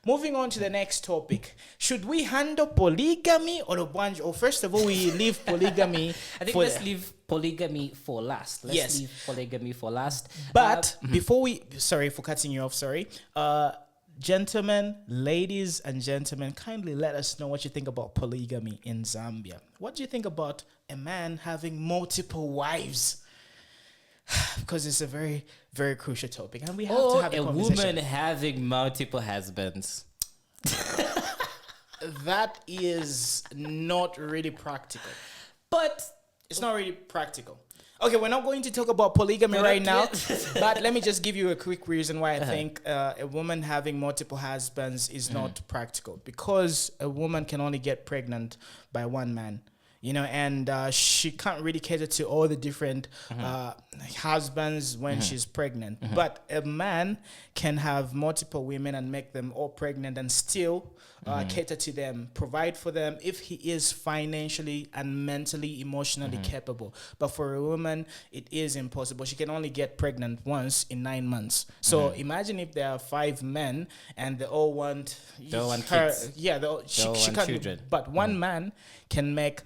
Moving on to the next topic. Should we handle polygamy or a bunch? Or first of all, we leave polygamy. I think let's leave polygamy for last. Let's leave polygamy for last. But before we, sorry for cutting you off, sorry. Gentlemen, ladies and gentlemen, kindly let us know what you think about polygamy in Zambia. What do you think about a man having multiple wives? Because it's a very, very crucial topic, and we have to have a conversation. Woman having multiple husbands. That is not really practical. But it's not really practical. Okay, we're not going to talk about polygamy right now, but let me just give you a quick reason why I think a woman having multiple husbands is not practical. Because a woman can only get pregnant by one man. You know, and she can't really cater to all the different husbands when she's pregnant. But a man can have multiple women and make them all pregnant and still cater to them, provide for them if he is financially and mentally, emotionally capable. But for a woman, it is impossible. She can only get pregnant once in 9 months. So imagine if there are 5 men and they all want kids. Yeah, she can't. Children. But one man can make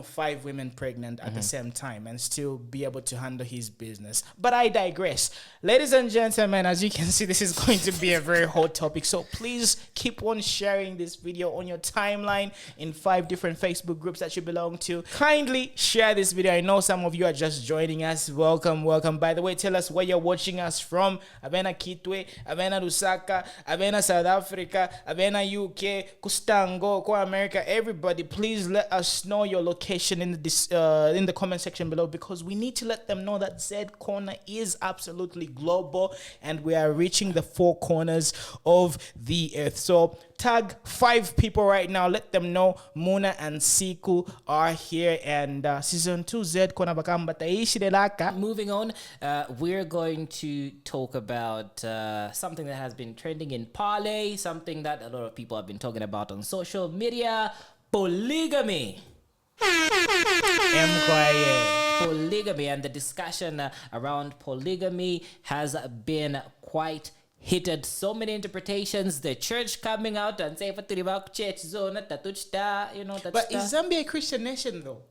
5 women pregnant at the same time and still be able to handle his business. But I digress. Ladies and gentlemen, as you can see, this is going to be a very hot topic. So please keep on sharing this video on your timeline in 5 different Facebook groups that you belong to. Kindly share this video. I know some of you are just joining us. Welcome, welcome. By the way, tell us where you're watching us from. Avena Kitwe, Avena Lusaka, Avena South Africa, Avena UK, Kustango, Ko America. Everybody, please let us know your location in the comment section below, because we need to let them know that Z Corner is absolutely global and we are reaching the 4 corners of the earth. So tag 5 people right now. Let them know Muna and Siku are here, and season 2 Z Corner bakamba taishi delaka. Moving on, we're going to talk about something that has been trending in Parlay, something that a lot of people have been talking about on social media: polygamy. Polygamy, and the discussion around polygamy has been quite heated. So many interpretations. The church coming out and saying, but is Zambia a Christian nation though?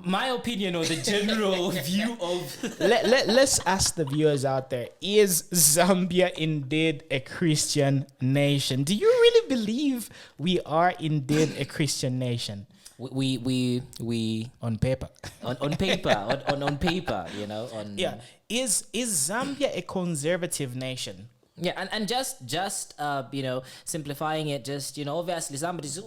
My opinion, or the general view of let's ask the viewers out there, is Zambia indeed a Christian nation? Do you really believe we are indeed a Christian nation? We on paper. on paper, on paper, Is Zambia a conservative nation? Yeah, and just simplifying it, obviously somebody's,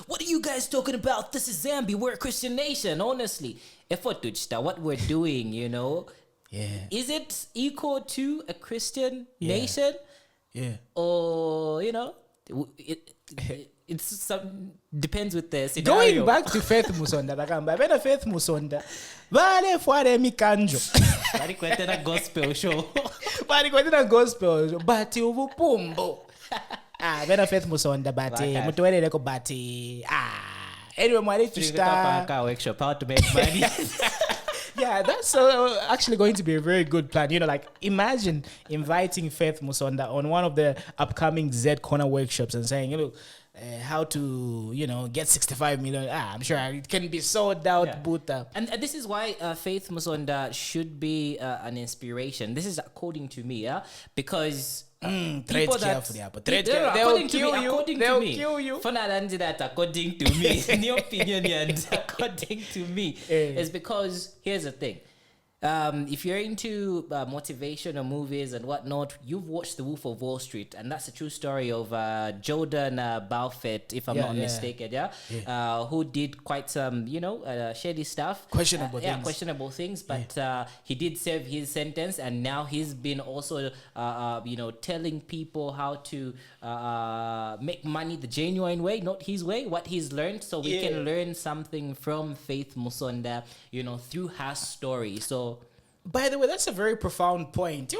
what are you guys talking about? This is Zambia, we're a Christian nation. Honestly, what we're doing, is it equal to a Christian nation? Yeah. Or it's some depends with the scenario. Going back to Faith Musonda, bakamba Faith Musonda vale fuare mikanjo bari kwetena gospel show but ubupumbo bena Faith Musonda but mutwereleko but anyway mwali to start workshop how to make money. Yeah, that's actually going to be a very good plan. Imagine inviting Faith Musonda on one of the upcoming Z Corner workshops and saying, look, how to, get 65 million. I'm sure it can be sold out. Yeah. And this is why Faith Musonda should be an inspiration. This is according to me, because people that according to me, in your opinion, and according to me, is because here's the thing. If you're into motivation or movies and whatnot, you've watched The Wolf of Wall Street, and that's a true story of Jordan Belfort, if I'm not mistaken, who did quite some, shady stuff, questionable things, but he did serve his sentence, and now he's been also, telling people how to make money the genuine way, not his way, what he's learned, so we can learn something from Faith Musonda, through her story. So By the way, that's a very profound point.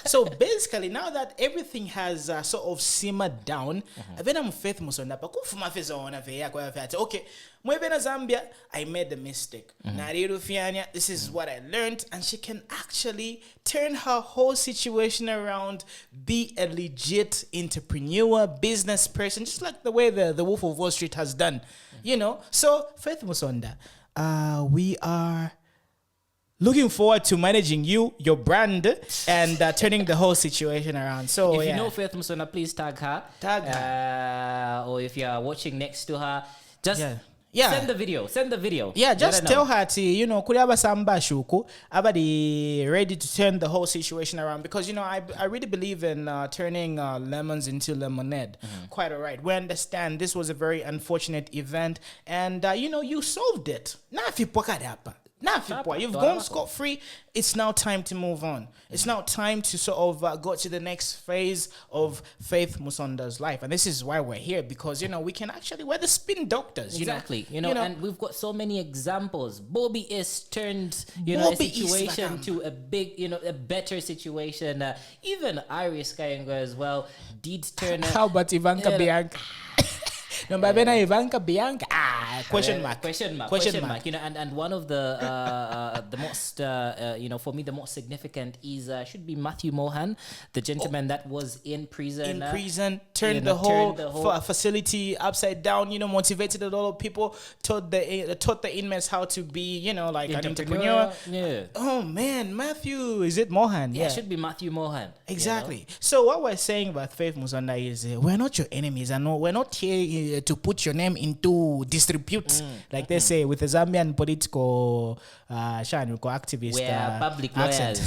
So basically, now that everything has sort of simmered down, then I'm faith Musonda. Okay, in Zambia, I made the mistake. This is what I learned, and she can actually turn her whole situation around, be a legit entrepreneur, business person, just like the way the Wolf of Wall Street has done. So Faith Musonda, we are looking forward to managing your brand, and turning the whole situation around. So if you know Faith Musonda, please tag her. Or if you are watching next to her, just send the video. Yeah, just tell her to, kuriaba samba shuku, abadi ready to turn the whole situation around, because I really believe in turning lemons into lemonade. Quite all right. We understand this was a very unfortunate event, and you solved it. You've gone scot-free. It's now time to move on. It's now time to sort of go to the next phase of Faith Musonda's life. And this is why we're here, because, we're the spin doctors. Exactly. And we've got so many examples. Bobby is turned, a situation to a big, a better situation. Even Iris Kaingu as well did turn. How about Ivanka, Bianca? No, but Ivanka, Bianca. Question mark. And one of the most for me the most significant is should be Matthew Mohan, the gentleman that was in prison. Turned the whole facility upside down. Motivated a lot of people. Taught the inmates how to be an entrepreneur. Yeah. Oh man, Matthew, is it Mohan? Yeah, it should be Matthew Mohan. Exactly. So what we're saying about Faith Musonda is we're not your enemies, and we're not here to put your name into disrepute, like they say with the Zambian political activist. We're public lawyers.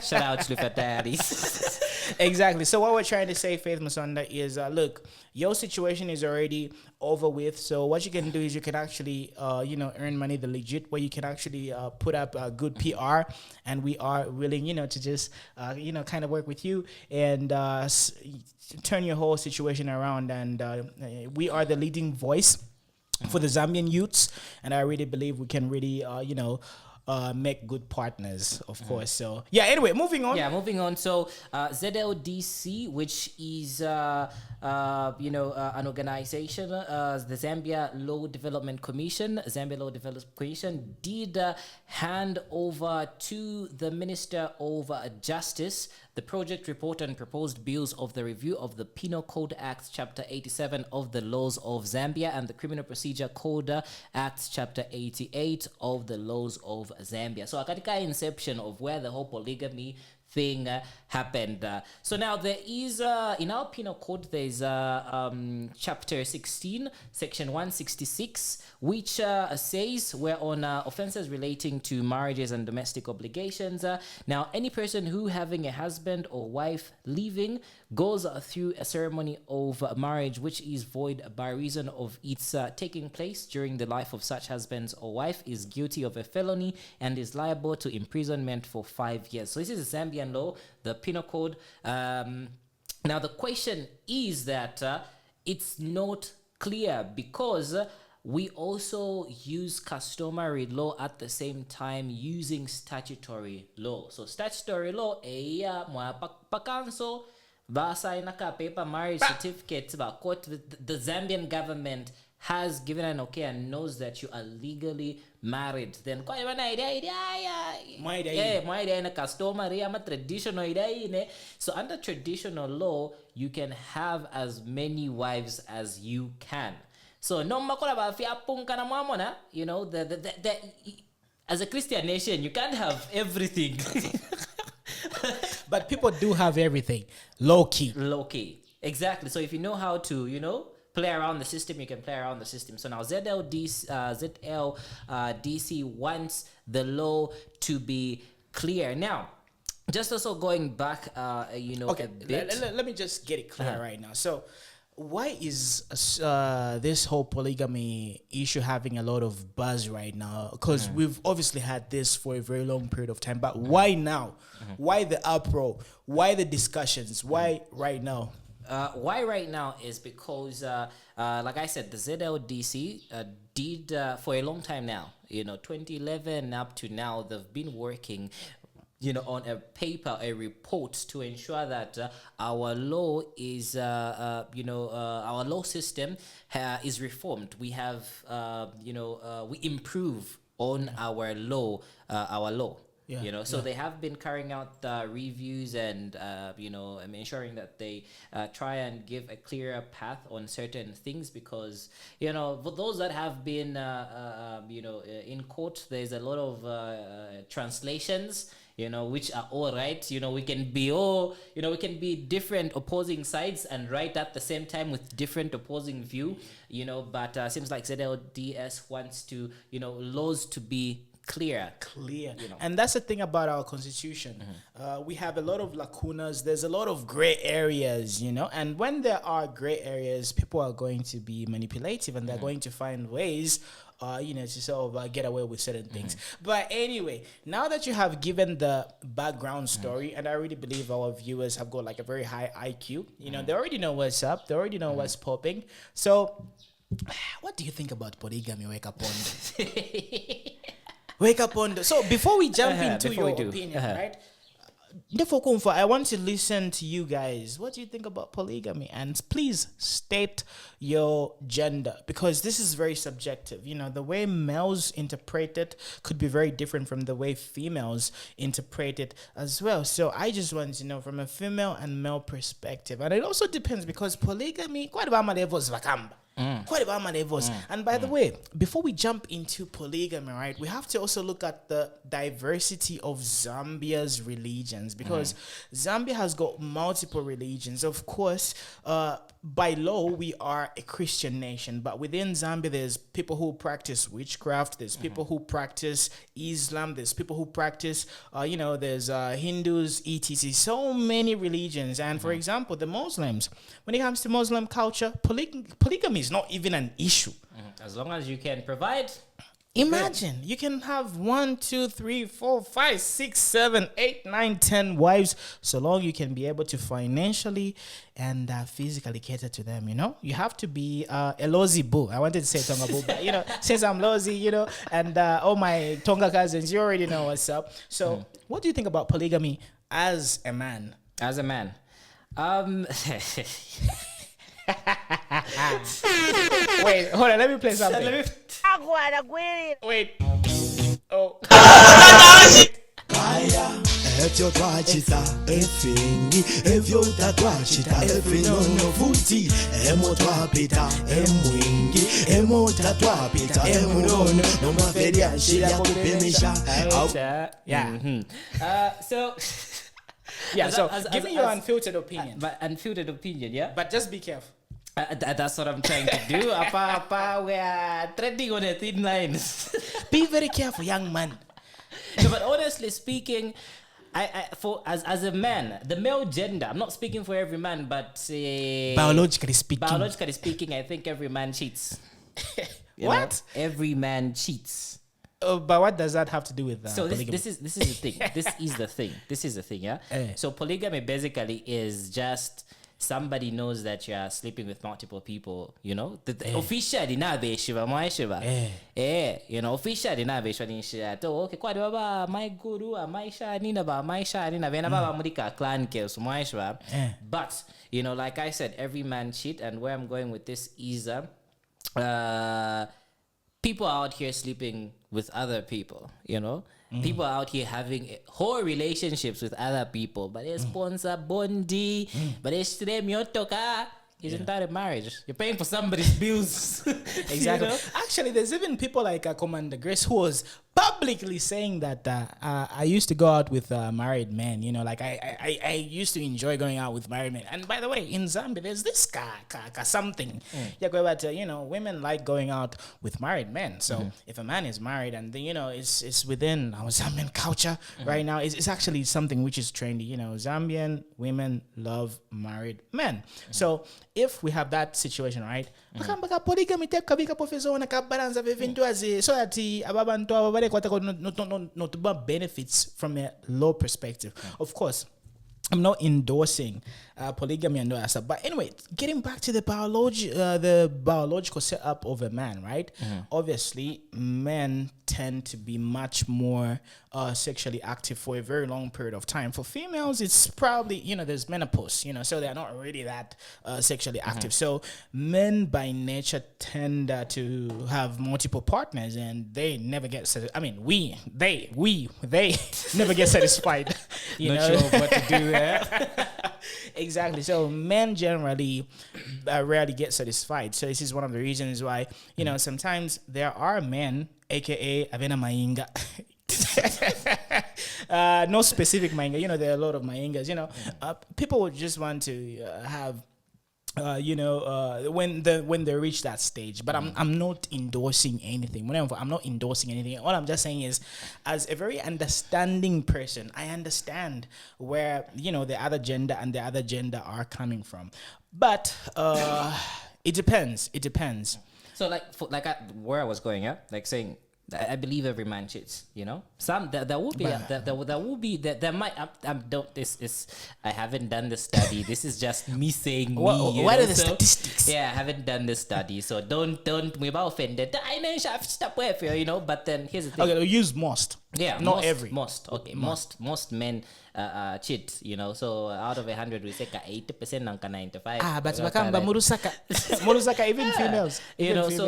Shout out to Fataris. Exactly. So what we're trying to say, Faith Musonda, is look, your situation is already over with. So what you can do is you can actually earn money the legit way. You can actually put up good PR, and we are willing to just kind of work with you and turn your whole situation around. And we are the leading voice for the Zambian youths, and I really believe we can really make good partners, of course. So anyway, moving on. So ZLDC, which is an organization, the Zambia Law Development Commission, did hand over to the Minister of Justice the project report and proposed bills of the review of the Penal Code Act Chapter 87 of the Laws of Zambia and the Criminal Procedure Code Act Chapter 88 of the Laws of Zambia. So katika inception of where the whole polygamy thing happened. So now there is, in our penal code, there's chapter 16, section 166, which says we're on offenses relating to marriages and domestic obligations. Now, any person who having a husband or wife leaving goes through a ceremony of marriage which is void by reason of its taking place during the life of such husbands or wife is guilty of a felony and is liable to imprisonment for 5 years. So this is Zambian law, the penal code. Now the question is that it's not clear because we also use customary law at the same time using statutory law. So statutory law, pakanso basa inaka paper marriage certificate ba court. The Zambian government has given an okay and knows that you are legally married. Then kwa ina idea in a customary ama traditional idea. So under traditional law, you can have as many wives as you can. So no makola ba fi apunka na mwamona, the as a Christian nation, you can't have everything. But people do have everything. Low key. Exactly. So if you know how to, play around the system, you can play around the system. So now ZLDC wants the law to be clear. Now, just also going back, okay, a bit. Let me just get it clear right now. So why is this whole polygamy issue having a lot of buzz right now? Because we've obviously had this for a very long period of time, but why now? Why the uproar? Why the discussions? Why right now? Why right now is because, like I said, the ZLDC did for a long time now. 2011 up to now, they've been working, on a paper, a report to ensure that our law is, our law system is reformed. We have, we improve on our law. So they have been carrying out reviews and ensuring that they try and give a clearer path on certain things, because for those that have been in court, there's a lot of translations which are all right. We can be different opposing sides and right at the same time with different opposing view, but seems like ZLDS wants to laws to be clear. And that's the thing about our constitution. We have a lot of lacunas. There's a lot of gray areas, and when there are gray areas, people are going to be manipulative, and they're going to find ways to sort of get away with certain things. But anyway, now that you have given the background story, and I really believe our viewers have got like a very high IQ, they already know what's up, they already know what's popping. So what do you think about polygamy? Wake up on so before we jump into your opinion, right? I want to listen to you guys. What do you think about polygamy? And please state your gender, because this is very subjective. The way males interpret it could be very different from the way females interpret it as well. So I just want to know from a female and male perspective. And it also depends, because polygamy, quite about my levels vakamba. And by the way, before we jump into polygamy, right, we have to also look at the diversity of Zambia's religions, because Zambia has got multiple religions. Of course, by law, we are a Christian nation, but within Zambia, there's people who practice witchcraft, there's people who practice Islam, there's people who practice, there's Hindus, etc. So many religions. And for example, the Muslims, when it comes to Muslim culture, polygamy is not even an issue. As long as you can provide. Imagine you can have 1, 2, 3, 4, 5, 6, 7, 8, 9, 10 wives, so long you can be able to financially and physically cater to them. You have to be a lozi boo. I wanted to say Tonga boo, but since I'm lozi, and all my Tonga cousins, you already know what's up. So, what do you think about polygamy as a man? As a man, Wait, hold on. Let me play something. Wait. Oh. Evyo twachita efengi evyo tatwachita efenono futi emo twapita emwingi emo tatwapita emunono nomaferi ashira kupemisha. So give me your unfiltered opinion. But unfiltered opinion, yeah. But just be careful. That's what I'm trying to do. We are treading on a thin line. Be very careful, young man. No, but honestly speaking, as a man, the male gender, I'm not speaking for every man, but biologically speaking, I think every man cheats. What? Every man cheats. But what does that have to do with so polygamy? This is the thing. This is the thing, yeah. So polygamy basically is just somebody knows that you're sleeping with multiple people, officially na beshiba maishiba. Officially na beshiba nisha. Okay, kwa baba my guru maisha nina ba maisha nina vena baba mudika clan ke maishiba. But like I said, every man cheat, and where I'm going with this is people are out here sleeping with other people, People are out here having whole relationships with other people, but they sponsor bondi, but they stream your toka. Isn't that a marriage? You're paying for somebody's bills. Exactly. Actually, there's even people like Commander Grace who was publicly saying that I used to go out with married men. I used to enjoy going out with married men. And by the way, in Zambia, there's this something. Women like going out with married men. So if a man is married and it's within our Zambian culture right now, it's actually something which is trendy. Zambian women love married men. So if we have that situation, right? Polygamy take kabika professor na kabalanza vevintu azi so that ababantu ababale kwata not benefits from a law perspective. Of course, I'm not endorsing polygamy and all that stuff. But anyway, getting back to the biological setup of a man, right? Obviously, men tend to be much more sexually active for a very long period of time. For females, it's probably, there's menopause, so they're not really that sexually active. So men by nature tend to have multiple partners, and they never get satisfied. I mean, they never get satisfied. Not sure what to do there. Exactly. So men generally rarely get satisfied. So this is one of the reasons why, sometimes there are men, aka Avena Mainga. No specific Mainga. There are a lot of Maingas. People would just want to have when they reach that stage. But I'm not endorsing anything. I'm not endorsing anything. All I'm just saying is, as a very understanding person, I understand where the other gender and the other gender are coming from. But it depends. It depends. So where I was going, saying I believe every man cheats. Some there will be there might. I haven't done the study. This is just me saying what are the statistics? Yeah, I haven't done the study, so don't we about offended. I know stop where but then here's the thing. Okay, use most. Yeah, not every. Most okay, most men cheat. So out of 100, we say 80% nanka 95. But wakamba murusaka even females.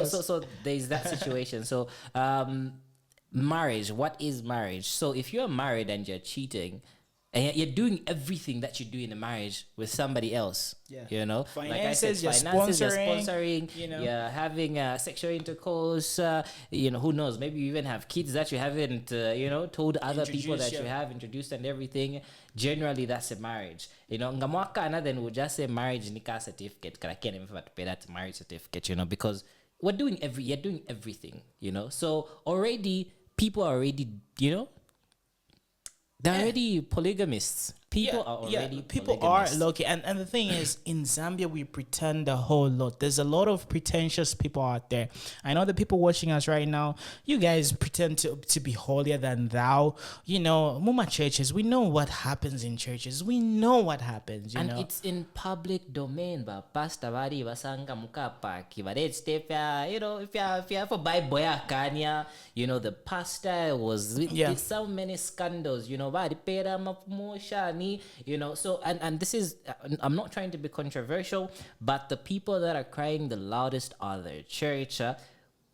So there's that situation. So marriage. What is marriage? So if you're married and you're cheating, and you're doing everything that you do in a marriage with somebody else, finances, like I said, you're sponsoring, you're having sexual intercourse, who knows, maybe you even have kids that you haven't, told other people that you have introduced and everything. Generally, that's a marriage. Ngamwaka, then we'll just say marriage nika certificate, because I can't even pay that marriage certificate, because you're doing everything, so already, people are already, they're already polygamists. People are already polygamists. Lucky. And the thing is, in Zambia, we pretend a whole lot. There's a lot of pretentious people out there. I know the people watching us right now, you guys pretend to be holier than thou. Muma churches, we know what happens in churches. We know what happens, and it's in public domain. But pastor vari basanga mukapa kibare step if you for Bible kanya, the pastor was did so many scandals, vari pera promotion. So and this is, I'm not trying to be controversial, but the people that are crying the loudest are the church,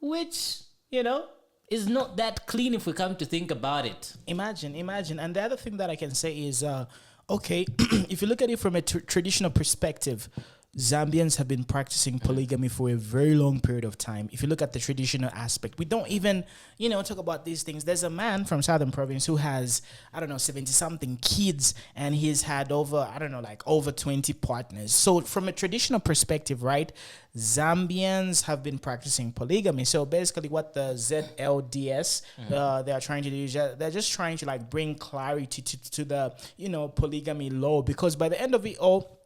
which is not that clean if we come to think about it. Imagine. And the other thing that I can say is, okay, if you look at it from a traditional perspective, Zambians have been practicing polygamy for a very long period of time. If you look at the traditional aspect, we don't even, talk about these things. There's a man from Southern Province who has, 70-something kids, and he's had over 20 partners. So from a traditional perspective, right, Zambians have been practicing polygamy. So basically what the ZLDS, they are trying to do is they're just trying to bring clarity to the, polygamy law, because by the end of it all,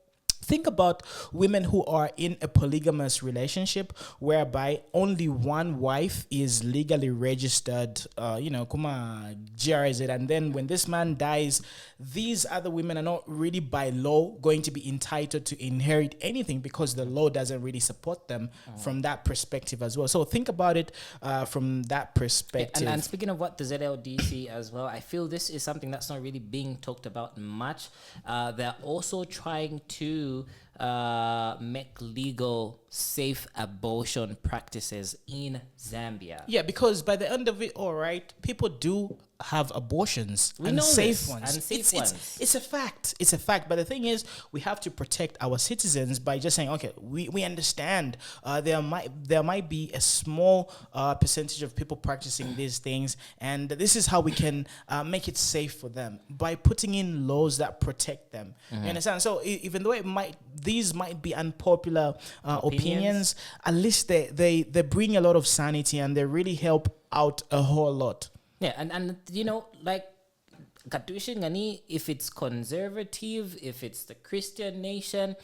think about women who are in a polygamous relationship whereby only one wife is legally registered, kuma GRZ, and then when this man dies, these other women are not really by law going to be entitled to inherit anything, because the law doesn't really support them from that perspective as well. So think about it from that perspective. And speaking of what the ZLDC as well, I feel this is something that's not really being talked about much. They're also trying to make legal safe abortion practices in Zambia. Yeah, because by the end of it all, right, people do have abortions and safe ones. And safe ones. It's a fact. It's a fact. But the thing is, we have to protect our citizens by just saying, okay, we understand there might be a small percentage of people practicing these things, and this is how we can make it safe for them by putting in laws that protect them. You understand? So even though these might be unpopular opinions, at least they bring a lot of sanity, and they really help out a whole lot. Yeah, and if it's conservative, if it's the Christian nation,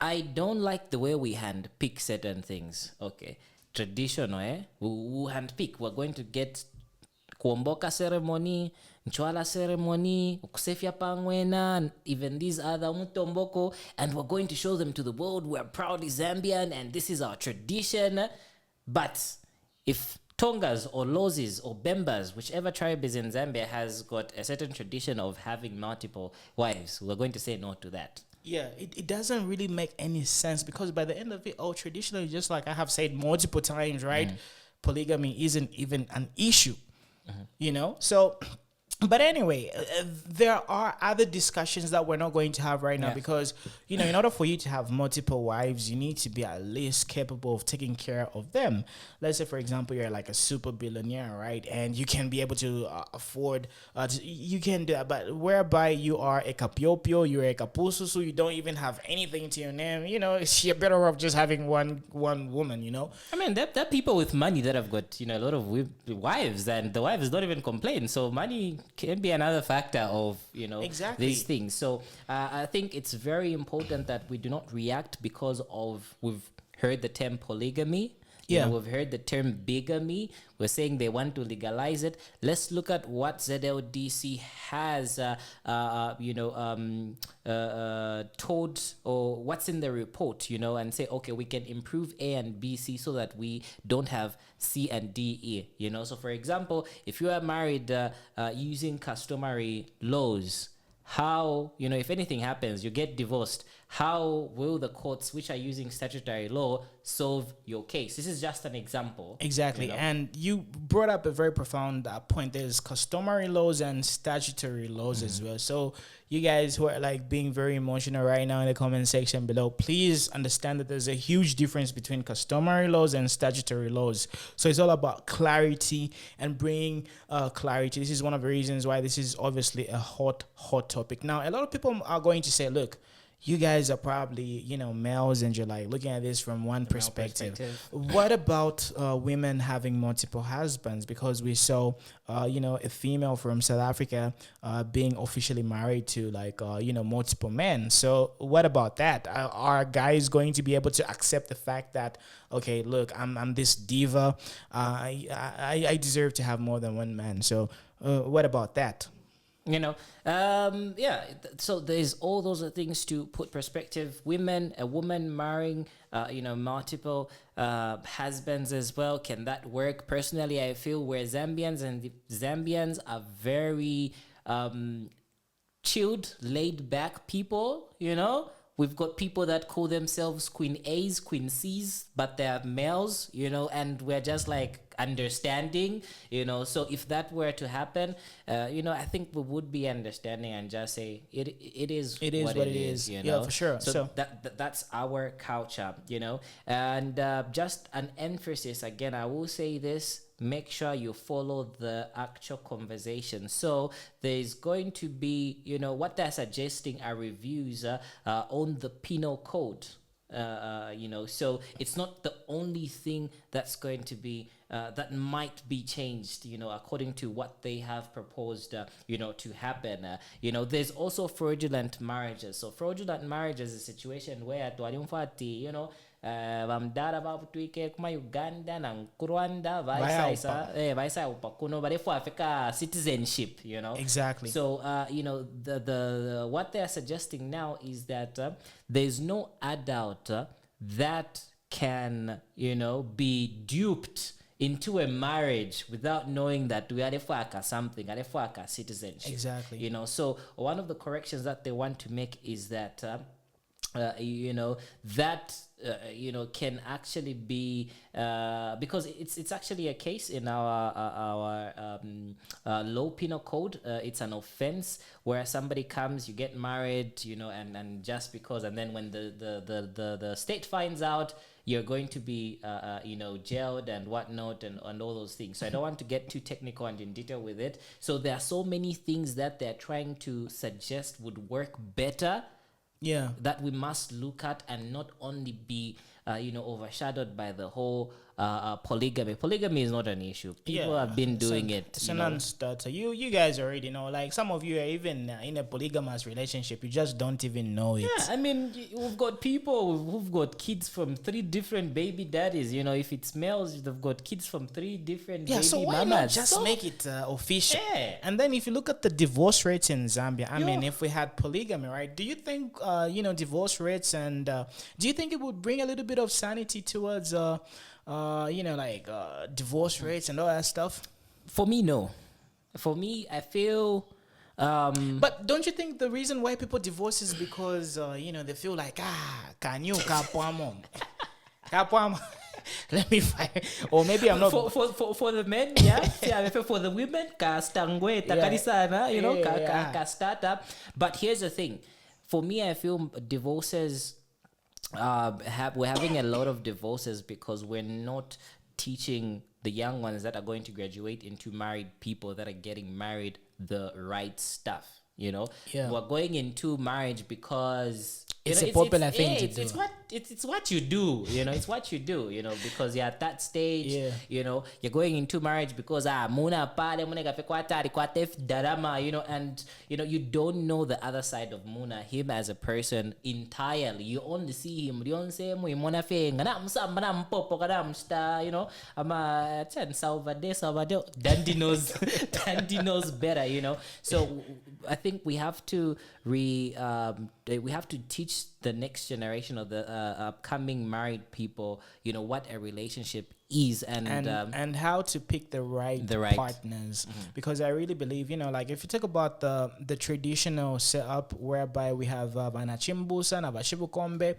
I don't like the way we handpick certain things. Okay, traditional, we'll handpick. We're going to get kuomboka ceremony, nchwala ceremony, ukusefya pangwena, and even these other mutomboko, and we're going to show them to the world we're proudly Zambian and this is our tradition. But if Tongas or Lozis or Bembas, whichever tribe is in Zambia, has got a certain tradition of having multiple wives, we're going to say no to that. Yeah, it doesn't really make any sense, because by the end of it, traditionally, just like I have said multiple times, right? Polygamy isn't even an issue, you know? So, but anyway, there are other discussions that we're not going to have right now, because, you know, in order for you to have multiple wives, you need to be at least capable of taking care of them. Let's say, for example, you're like a super billionaire, right? And you can be able to afford, you can do that, but whereby you are a kapiopio, you're a kapususu, you don't even have anything to your name, you know, you're better off just having one woman, you know? I mean, there are people with money that have got, you know, a lot of wives, and the wives don't even complain. So money can be another factor of, you know, these things. So I think it's very important that we do not react because of, we've heard the term polygamy. You know, we've heard the term biggamy. We're saying they want to legalize it. Let's look at what ZLDC has, told, or what's in the report, you know, and say, okay, we can improve A and B, C, so that we don't have C and D, E, you know. So, for example, if you are married using customary laws, how, you know, if anything happens, you get divorced, how will the courts, which are using statutory law, solve your case? This is just an example. Exactly. You know? And you brought up a very profound point. There's customary laws and statutory laws as well. So you guys who are like being very emotional right now in the comment section below, please understand that there's a huge difference between customary laws and statutory laws. So it's all about clarity and bringing clarity. This is one of the reasons why this is obviously a hot topic. Now, a lot of people are going to say, look, you guys are probably, you know, males, and you're like looking at this from one perspective. What about women having multiple husbands? Because we saw, a female from South Africa being officially married to multiple men. So what about that? Are guys going to be able to accept the fact that, okay, look, I'm this diva, I deserve to have more than one man? So what about that? You know, so there's all those things to put perspective. A woman marrying, multiple husbands as well. Can that work? Personally, I feel we're Zambians, and the Zambians are very chilled, laid back people, you know. We've got people that call themselves Queen A's, Queen C's, but they're males, you know, and we're just like understanding, you know. So if that were to happen, I think we would be understanding and just say it is what it is, you know. Yeah, for sure. So that's our culture, you know. And just an emphasis, again, I will say this: make sure you follow the actual conversation. So there's going to be, you know, what they're suggesting are reviews on the penal code. So it's not the only thing that's going to be that might be changed, you know, according to what they have proposed, to happen. There's also fraudulent marriages. So fraudulent marriage is a situation where vamdala vavutwike kuma Uganda na Rwanda vaisa upakuno barefu afika citizenship, you know. Exactly. So the what they are suggesting now is that there's no adult that can be duped into a marriage without knowing that we are something, are citizenship. Exactly. You know, so one of the corrections that they want to make is that can actually be because it's actually a case in our law penal code. It's an offense where somebody comes, you get married, and just because, and then when the state finds out, you're going to be jailed and whatnot and all those things. So I don't want to get too technical and in detail with it. So there are so many things that they're trying to suggest would work better. Yeah, that we must look at and not only be overshadowed by the whole polygamy. Polygamy is not an issue. People have been doing it. It's a non-starter. You guys already know. Like some of you are even in a polygamous relationship. You just don't even know it. Yeah, I mean, we've got people who've got kids from 3 different baby daddies. You know, if it's males, they've got kids from 3 different baby so why mamas. not just make it official? Yeah. And then if you look at the divorce rates in Zambia, I mean, if we had polygamy, right? Do you think divorce rates and do you think it would bring a little bit of sanity towards divorce rates and all that stuff? For me, no. For me, I feel. But don't you think the reason why people divorce is because they feel like can you let me fight, or maybe I'm not for the men, yeah. For the women, ka startup. But here's the thing, for me, I feel divorces. We're having a lot of divorces because we're not teaching the young ones that are going to graduate into married people that are getting married the right stuff. We're going into marriage because it's a popular thing to do. It's what you do. It's what you do. Because you're at that stage. Yeah. You're going into marriage because muna pale muna darama. And you don't know the other side of Muna, him as a person entirely. You only see him. You don't say muna fenga na msamba mpopo kada msta. Ama Salvador. Dandy knows. Dandy knows better. So I think we have to teach the next generation of the upcoming married people, what a relationship is and how to pick the right partners. Because I really believe, if you talk about the traditional setup whereby we have Vanachimbusa, Navashibukombe,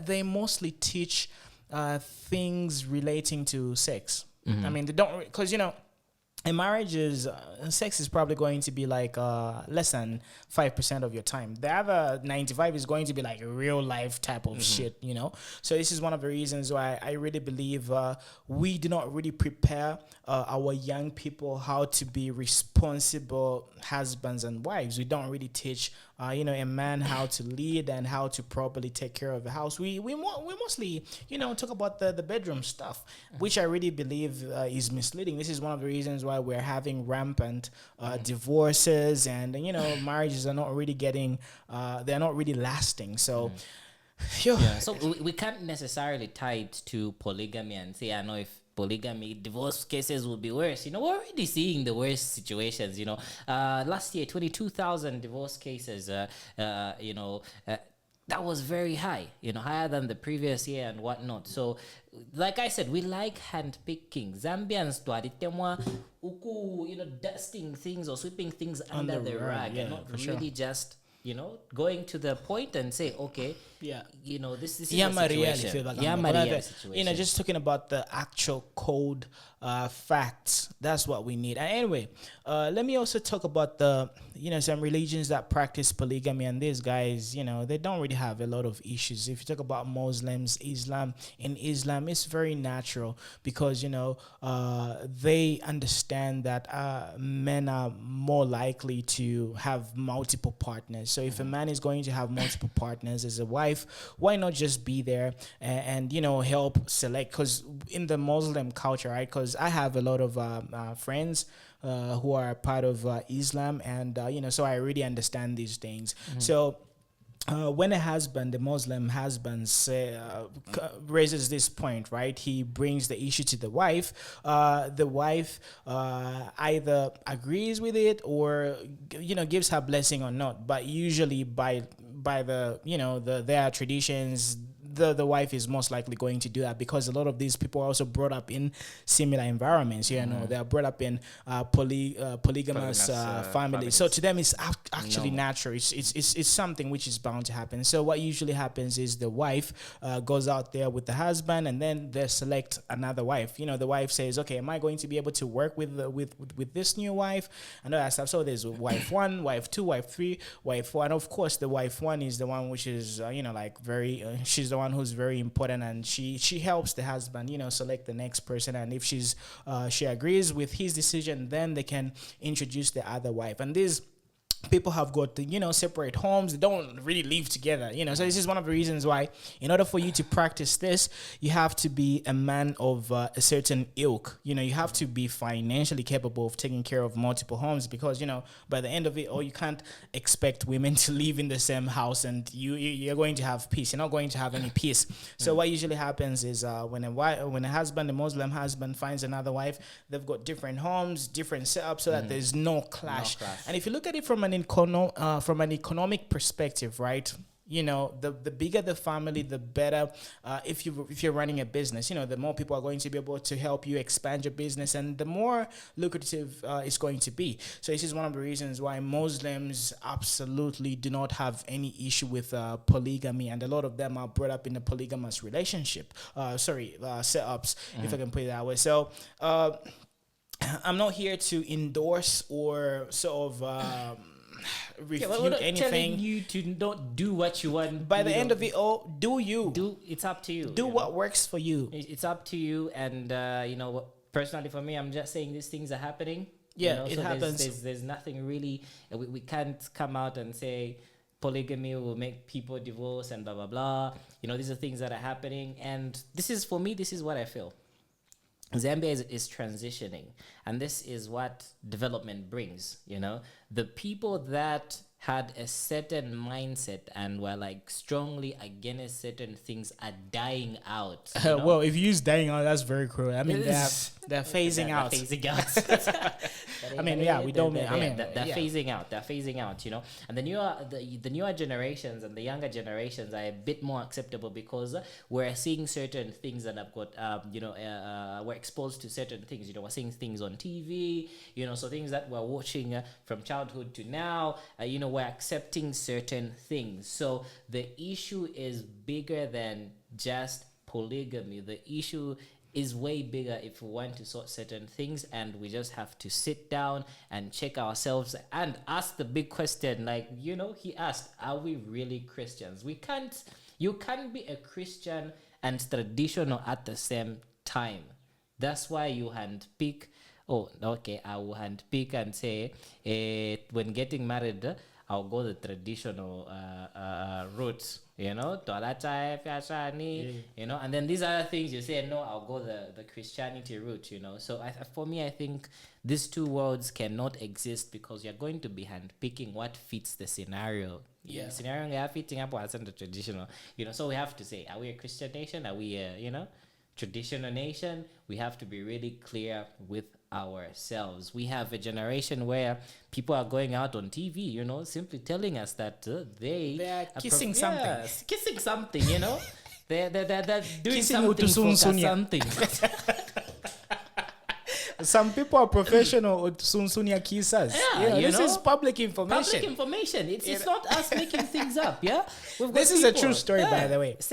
they mostly teach things relating to sex. I mean, they don't, because in marriages, sex is probably going to be like less than 5% of your time. The other 95 is going to be like a real life type of shit, So this is one of the reasons why I really believe we do not really prepare our young people how to be responsible husbands and wives. We don't really teach a man how to lead and how to properly take care of the house. We mostly talk about the bedroom stuff, which I really believe is misleading. This is one of the reasons why we're having rampant divorces and marriages are not really getting they're not really lasting. So so we can't necessarily tie it to polygamy and say, I know if polygamy, divorce cases will be worse. We're already seeing the worst situations. Last year, 22,000 divorce cases. That was very high. Higher than the previous year and whatnot. So, like I said, we like handpicking. Zambians dusting things or sweeping things under the rag, and not really just going to the point and say, okay, this is a situation. Just talking about the actual code facts. That's what we need. And anyway, let me also talk about the some religions that practice polygamy, and these guys, they don't really have a lot of issues. If you talk about Muslims, Islam, it's very natural because they understand that men are more likely to have multiple partners. So if a man is going to have multiple partners as a wife, why not just be there and help select? Because in the Muslim culture, right? Because I have a lot of friends who are part of Islam, and so I really understand these things. So when the Muslim husband raises this point, right? He brings the issue to the wife. The wife either agrees with it or gives her blessing or not. But usually by their traditions, the wife is most likely going to do that because a lot of these people are also brought up in similar environments. They are brought up in polygamous families. So to them, it's actually natural. It's something which is bound to happen. So what usually happens is the wife goes out there with the husband, and then they select another wife. The wife says, "Okay, am I going to be able to work with this new wife?" and all that stuff. So there's wife 1, wife 2, wife 3, wife 4, and of course the wife 1 is the one which is she's the one who's very important, and she helps the husband select the next person, and if she agrees with his decision, then they can introduce the other wife. And these people have got, separate homes. They don't really live together, So this is one of the reasons why, in order for you to practice this, you have to be a man of a certain ilk. You have to be financially capable of taking care of multiple homes, because, by the end of it, you can't expect women to live in the same house and you're going to have peace. You're not going to have any peace. So what usually happens is when a Muslim husband finds another wife, they've got different homes, different setups, so that there's no clash. And if you look at it from an economic perspective, right? The bigger the family, the better. If you're running a business, the more people are going to be able to help you expand your business, and the more lucrative it's going to be. So this is one of the reasons why Muslims absolutely do not have any issue with polygamy, and a lot of them are brought up in a polygamous relationship. Setups, if I can put it that way. So. I'm not here to endorse or sort of refute anything. Telling you to not do what you want. By the end of it all, it's up to you. Do what works for you. It's up to you. And personally for me, I'm just saying these things are happening. Yeah, it happens. There's nothing really. We can't come out and say polygamy will make people divorce and blah blah blah. These are things that are happening, and this is what I feel. Zambia is transitioning, and this is what development brings. The people that had a certain mindset and were like strongly against certain things are dying out. Well, if you use dying out, that's very cruel. I mean, they're phasing out. They're phasing out. I mean, yeah, we don't. They're phasing out. They're phasing out. And the newer generations and the younger generations are a bit more acceptable because we're seeing certain things that have got. We're exposed to certain things. We're seeing things on TV. So things that we're watching from childhood to now. We're accepting certain things. So the issue is bigger than just polygamy. The issue is way bigger if we want to sort certain things, and we just have to sit down and check ourselves and ask the big question. Like, he asked, are we really Christians? You can't be a Christian and traditional at the same time. That's why you handpick. Oh, okay, I will handpick and say, when getting married, I'll go the traditional route, Toalacha, Fiashani, and then these other things you say, no, I'll go the Christianity route, So for me, I think these two worlds cannot exist because you're going to be handpicking what fits the scenario. Yeah. The scenario we are fitting up was the traditional, so we have to say, are we a Christian nation? Are we a, traditional nation? We have to be really clear with ourselves. We have a generation where people are going out on TV, simply telling us that they are kissing something. Yes, kissing something, They're doing kissing something. Some people are professional Sunsunya kissers. Yeah, this is public information. It's not us making things up, yeah? This is a true story, by the way.